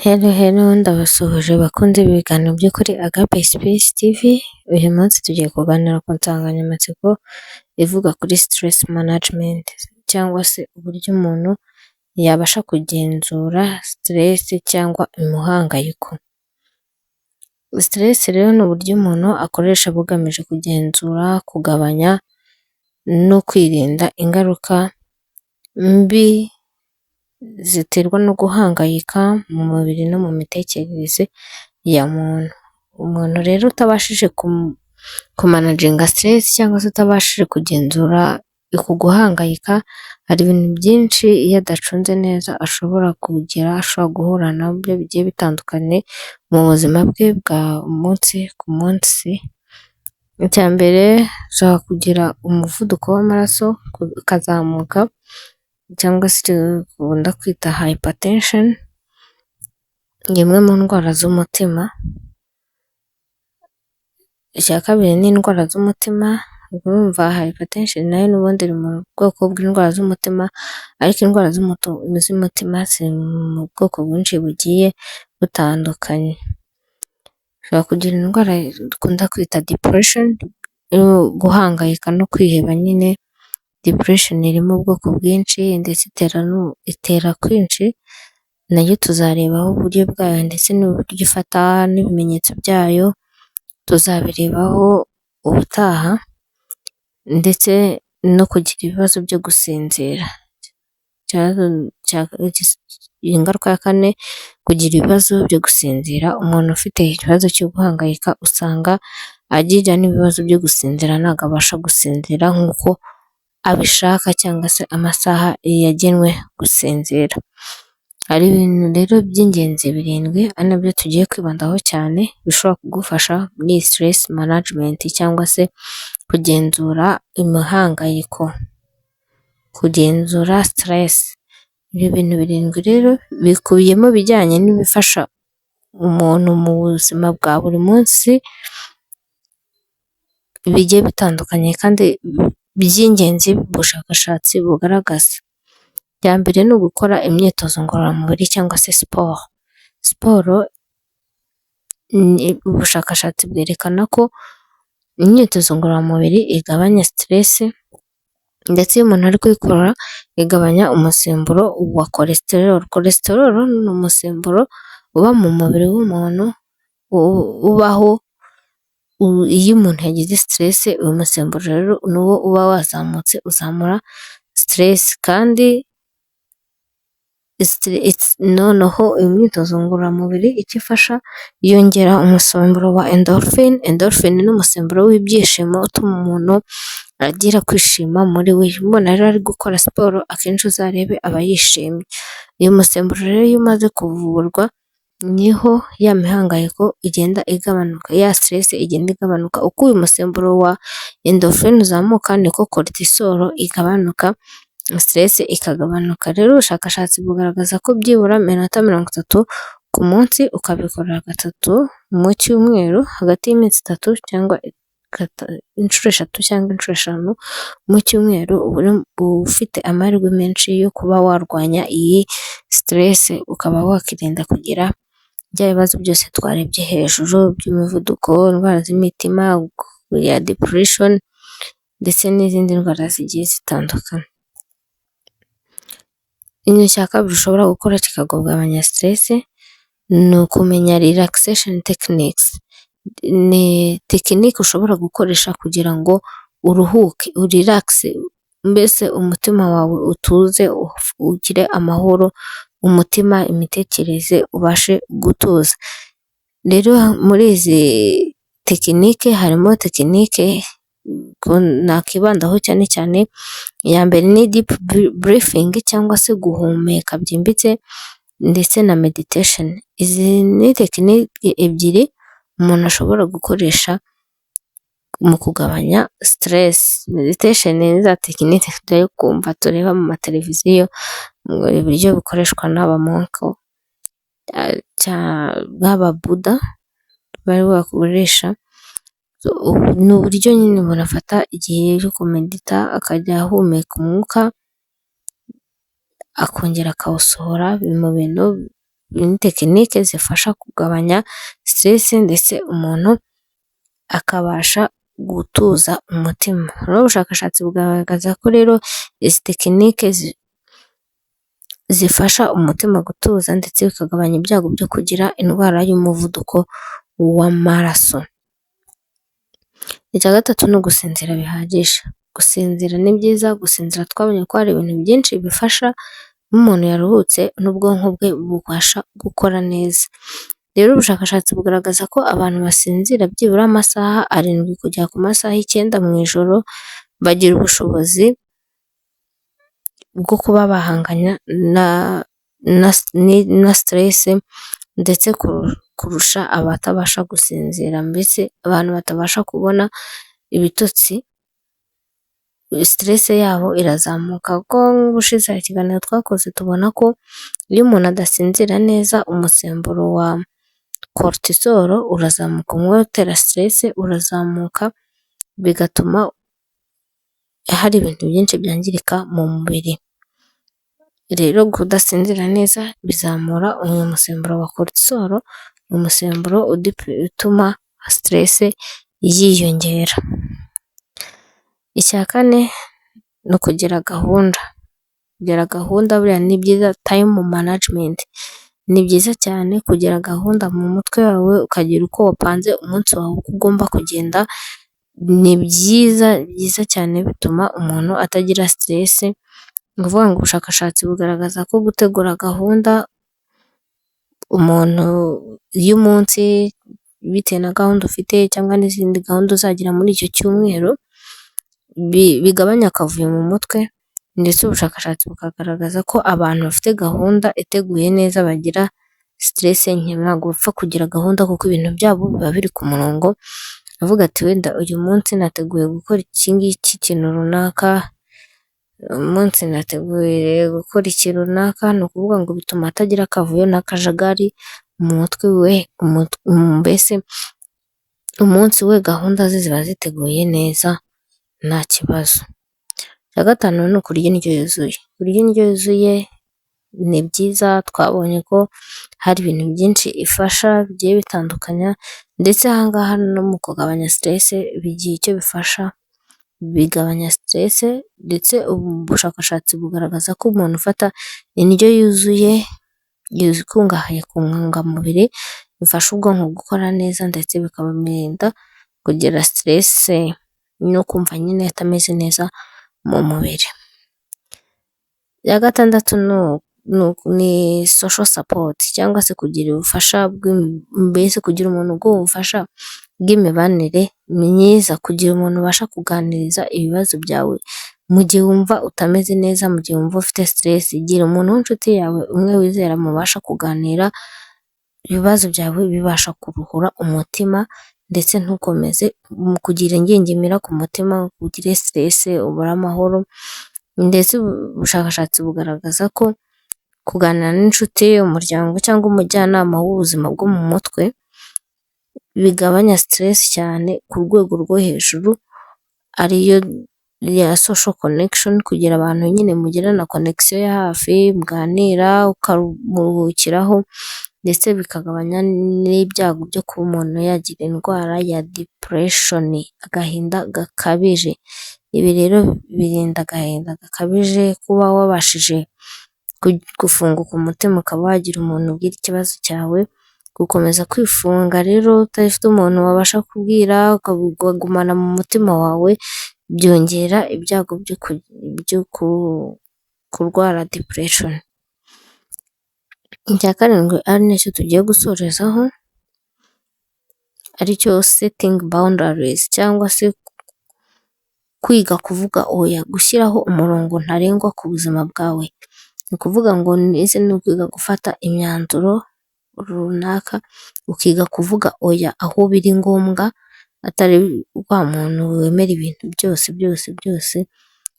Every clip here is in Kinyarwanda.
Hello hello ndabasuhuje bakunze ibiganiro byo kuri Agape Space TV, uyu munsi tugiye kuganira ku nsanganyamatsiko ivuga kuri stress management cyangwa se uburyo umuntu yabasha kugenzura stress cyangwa umuhangayiko. Stress rero ni uburyo umuntu akoresha bugamije kugenzura, kugabanya no kwirinda ingaruka mbi ziterwa no guhangayika mu mubiri no mu mitekerereze ya muntu. Umuntu rero utabashije kumanaginga stress cyangwa se utabashije kugenzura uku guhangayika, hari ibintu byinshi iyo adacunze neza ashobora guhura nabyo bigiye bitandukanye mu buzima bwe bwa umunsi ku munsi. Icya mbere ushobora kugira umuvuduko w'amaraso ukazamuka cyangwa se dukunda kwita hypertension, ni imwe mu ndwara z'umutima. Icya kabiri ni indwara z'umutima, urumva hypertension nayo n'ubundi iri mu bwoko bw'indwara z'umutima, ariko indwara z'umutima ziri mu bwoko bwinshi bugiye butandukanye. Ushobora kugira indwara dukunda kwita depression, guhangayika no kwiheba nyine. Depression irimo ubwoko bwinshi ndetse itera kwinshi, nayo tuzarebaho uburyo bwayo ndetse n'uburyo ifata n'ibimenyetso byayo, tuzabirebaho ubutaha, ndetse no kugira ibibazo byo gusinzira. Ingaruka ya kane, kugira ibibazo byo gusinzira. Umuntu ufite ikibazo cyo guhangayika usanga agira n'ibibazo byo gusinzira, ntabwo abasha gusinzira nk'uko abishaka cyangwa se amasaha yagenwe gusinzira. Hari ibintu rero by'ingenzi birindwi ari nabyo tugiye kwibandaho cyane bishobora kugufasha muri stress management cyangwa se kugenzura imihangayiko, kugenzura stress. Ibyo bintu birindwi rero bikubiyemo ibijyanye n'ibifasha umuntu mu buzima bwa buri munsi bigiye bitandukanye kandi by'ingenzi ubushakashatsi bugaragaza. Icya mbere ni ugukora imyitozo ngororamubiri cyangwa se siporo. Siporo, ubushakashatsi bwerekana ko imyitozo ngororamubiri igabanya stress, ndetse iyo umuntu ari kuyikora igabanya umusemburo wa cholesterol. Cholesterol ni umusemburo uba mu mubiri w'umuntu ubaho iyo umuntu yagize stress. Uyu musemburo rero niwo uba wazamutse uzamura stress, kandi noneho imyitozo ngororamubiri icyo ifasha yongera umusemburo wa endorphin. Endorphin ni umusemburo w'ibyishimo utuma umuntu agira kwishima muri we. Umuntu rero ari gukora siporo akenshi uzarebe aba yishimye. Uyu musemburo rero iyo umaze kuvurwa niho ya mihangayiko igenda igabanuka, ya stress igenda igabanuka. Uko uyu musemburo wa endorphin uzamuka niko cortisol igabanuka, stress ikagabanuka. Rero ubushakashatsi bugaragaza ko byibura minota 30 ku munsi ukabikora gatatu mu cyumweru, hagati y'iminsi 3 cyangwa inshuro 3 cyangwa inshuro 5 mu cyumweru, uba ufite amahirwe menshi yo kuba warwanya iyi stress, ukaba wakirinda kugira bya bibazo byose twarebye hejuru by'umuvuduko, indwara z'imitima, ya depression ndetse n'izindi ndwara zigiye zitandukanye. Ikintu cya kabiri ushobora gukora kikagabanya stress ni ukumenya relaxation techniques. Ni tekinike ushobora gukoresha kugira ngo uruhuke, urelaxe, mbese umutima wawe utuze, ugire amahoro, umutima, imitekerereze ubashe gutuza. Rero muri izi tekinike harimo tekinike nakibandaho cyane cyane. Iya mbere ni deep breathing cyangwa se guhumeka byimbitse, ndetse na meditation. Izi ni tekinike ebyiri umuntu ashobora gukoresha mu kugabanya stress. Meditation ni za tekinike tujya kumva tureba mu mateleviziyo, uburyo bukoreshwa n'abamonko nk'aba Buddha bari bakoresha. Ni uburyo nyine umuntu afata igihe cyo kumedita akajya ahumeka umwuka akongera akawusohora. Biri mu bintu ni tekinike zifasha kugabanya stress ndetse umuntu akabasha gutuza umutima. Rero ubushakashatsi bugaragaza ko rero izi tekinike zifasha umutima gutuza ndetse bikagabanya ibyago byo kugira indwara y'umuvuduko w'amaraso. Icya gatatu ni ugusinzira bihagije. Gusinzira ni byiza, gusinzira twabonye ko hari ibintu byinshi bifasha, iyo umuntu yaruhutse n'ubwonko bwe bubasha gukora neza. Rero ubushakashatsi bugaragaza ko abantu basinzira byibura amasaha 7 kugera ku masaha 9 mu ijoro, bagira ubushobozi bwo kuba bahanganya na stress ndetse kurusha abatabasha gusinzira, mbese abantu batabasha kubona ibitotsi stress yabo irazamuka. Kuko nk'ubushize hari ikiganiro twakoze tubona ko iyo umuntu adasinzira neza umusemburo wa cortisol urazamuka, umwe utera stress urazamuka, bigatuma hari ibintu byinshi byangirika mu mubiri. Rero kudasinzira neza bizamura uyu musemburo wa cortisol, umusemburo utuma stress yiyongera. Icya kane ni ukugira gahunda. Kugira gahunda buriya ni byiza, time management. Ni byiza cyane kugira gahunda mu mutwe wawe, ukagira uko wapanze umunsi wawe uko ugomba kugenda. Ni byiza cyane, bituma umuntu atagira stress. Ni ukuvuga ngo ubushakashatsi bugaragaza ko gutegura gahunda umuntu y'umunsi bitewe na gahunda ufite cyangwa n'izindi gahunda uzagira muri icyo cyumweru, bigabanya akavuyo mu mutwe, ndetse ubushakashatsi bukagaragaza ko abantu bafite gahunda iteguye neza bagira stress nke. Ntabwo bapfa kugira gahunda kuko ibintu byabo biba biri ku murongo, avuga ati wenda uyu munsi nateguye gukora iki ngiki kintu runaka, umunsi nateguye gukora ikintu runaka. Ni ukuvuga ngo bituma atagira akavuyo n'akajagari mu mutwe we, mbese umunsi we gahunda ze ziba ziteguye neza nta kibazo. Icya gatanu ni ukurya indyo yuzuye. Kurya indyo yuzuye ni byiza, twabonye ko hari ibintu byinshi ifasha bigiye bitandukanya, ndetse aha ngaha no mu kugabanya stress bigira icyo bifasha, bigabanya stress. Ndetse ubushakashatsi bugaragaza ko umuntu ufata indyo yuzuye ikungahaye ku ntungamubiri bifasha ubwonko gukora neza, ndetse bikamurinda kugira stress no kumva nyine atameze neza mu mubiri. Icya gatandatu ni social support cyangwa se kugira ubufasha, mbese kugira umuntu uguha ubufasha bw'imibanire myiza, kugira umuntu ubasha kuganiriza ibibazo byawe mu gihe wumva utameze neza, mu gihe wumva ufite stress. Gira umuntu w'inshuti yawe umwe wizera mubasha kuganira, ibibazo byawe bibasha kuruhura umutima, ndetse ntukomeze kugira ingingimira ku mutima, ugire stress, ubure amahoro. Ndetse ubushakashatsi bugaragaza ko kuganira n'inshuti, umuryango cyangwa umujyanama w'ubuzima bwo mu mutwe bigabanya stress cyane ku rwego rwo hejuru, ariyo ya social connection, kugira abantu nyine mugirana connection ya hafi, muganira ukamuruhukiraho, ndetse bikagabanya n'ibyago byo kuba umuntu yagira indwara ya depression, agahinda gakabije. Ibi rero birinda agahinda gakabije, kuba wabashije gufunguka umutima ukaba wagira umuntu ubwira ikibazo cyawe. Gukomeza kwifunga rero udafite umuntu wabasha kubwira, ukagumana mu mutima wawe, byongera ibyago byo kurwara depression. Icya karindwi ari nacyo tugiye gusorezaho, aricyo setting boundaries, cyangwa se kwiga kuvuga oya, gushyiraho umurongo ntarengwa ku buzima bwawe. Ni ukuvuga ngo ese ni ukwiga gufata imyanzuro runaka, ukiga kuvuga oya aho biri ngombwa, atari wa muntu wemera ibintu byose.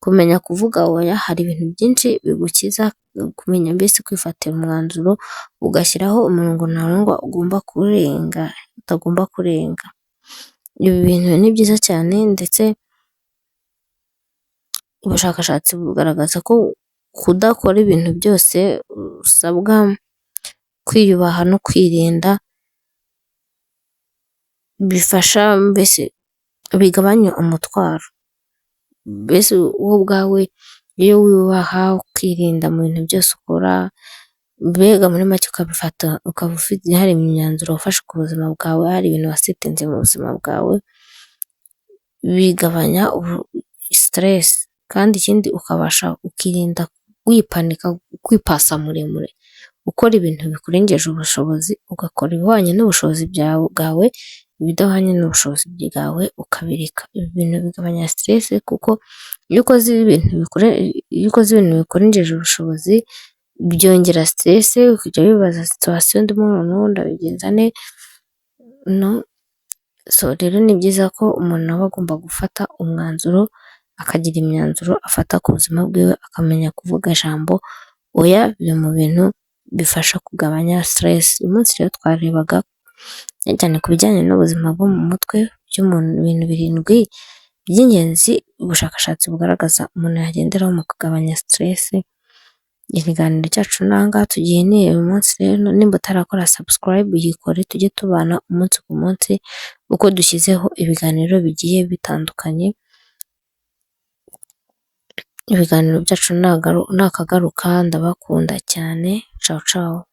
Kumenya kuvuga oya hari ibintu byinshi bigukiza, kumenya mbese kwifatira umwanzuro, ugashyiraho umurongo ntarengwa utagomba kurenga. Ibi bintu ni byiza cyane, ndetse ubushakashatsi bugaragaza ko kudakora ibintu byose usabwa kwiyubaha no kwirinda bifasha, mbese bigabanya umutwaro. Mbese wowe ubwawe iyo wiyubaha ukirinda mu bintu byose ukora, mbega muri make ukabifata, ukaba ufite hari imyanzuro wafashe ku buzima bwawe, hari ibintu wasitinze mu buzima bwawe, bigabanya stress. Kandi ikindi ukabasha ukirinda wipanika, kwipasa muremure, ukora ibintu bikurengeje ubushobozi, ugakora ibihwanye n'ubushobozi bwawe, ibidahwanye n'ubushobozi bwawe ukabireka. Ibi bintu bigabanya stress, kuko iyo ukoze ibintu bikurengeje ubushobozi byongera stress, ukajya wibaza situation ndimo noneho ndabigenza ne no. So rero ni byiza ko umuntu aba agomba gufata umwanzuro, akagira imyanzuro afata ku buzima bwiwe, akamenya kuvuga ijambo oya. Biri mu bintu bifasha kugabanya stress. Uyu munsi rero twarebaga cyane ku bijyanye n'ubuzima bwo mu mutwe by'umuntu, ibintu 7 by'ingenzi ubushakashatsi bugaragaza umuntu yagenderaho mu kugabanya stress. Ikiganiro cyacu nanga tugiye ni uyu munsi rero, nimba utarakora subscribe yikore, tujye tubana umunsi ku munsi uko dushyizeho ibiganiro bigiye bitandukanye. Ibiganiro byacu nakagaruka, ndabakunda cyane. Ciao ciao.